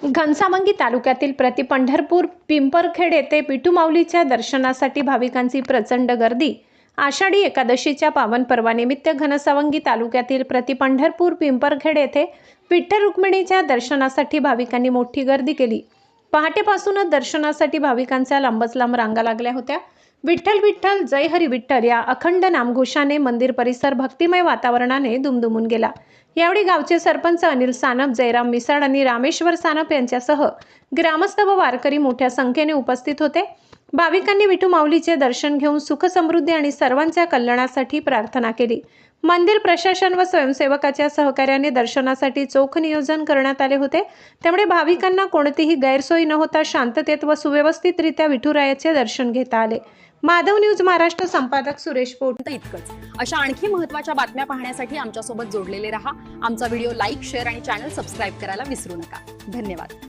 घनसावंगी तालुक्यातील पंढरपूर पिंपरखेड येथे विठू माऊलीच्या दर्शनासाठी भाविकांची प्रचंड गर्दी। आषाढी एकादशीच्या पावन पर्वानिमित्त घनसावंगी तालुक्यातील पंढरपूर पिंपरखेड येथे विठ्ठल रुक्मिणीच्या दर्शनासाठी भाविकांनी मोठी गर्दी केली। पहाटेपासूनच दर्शनासाठी भाविकांच्या लांबच लांब रांगा लागल्या होत्या। विठ्ठल विठ्ठल जय हरी विठ्ठल या अखंड नामघोषाने मंदिर परिसर भक्तिमय वातावरणाने दुमदुमून गेला। यावेळी गावचे सरपंच अनिल सानप, जयराम मिसाळ आणि रामेश्वर सानप यांच्यासह ग्रामस्थ व वारकरी मोठ्या संख्येने उपस्थित होते। भाविकांनी विठू माऊलीचे दर्शन घेऊन सुख समृद्धी आणि सर्वांच्या कल्याणासाठी प्रार्थना केली। मंदिर प्रशासन व स्वयंसेवकाच्या सहकार्याने दर्शनासाठी चोख नियोजन करण्यात आले होते। त्यामुळे भाविकांना कोणतीही गैरसोय न होता शांततेत व सुव्यवस्थितरित्या विठुरायाचे दर्शन घेता आले। माधव न्यूज महाराष्ट्र संपादक सुरेश पोट। इतकंच अशा आणखी महत्त्वाच्या बातम्या पाहण्यासाठी आमच्या सोबत जोडलेले रहा। आमचा व्हिडिओ लाईक, शेअर आणि चॅनल सबस्क्राइब करायला विसरू नका। धन्यवाद।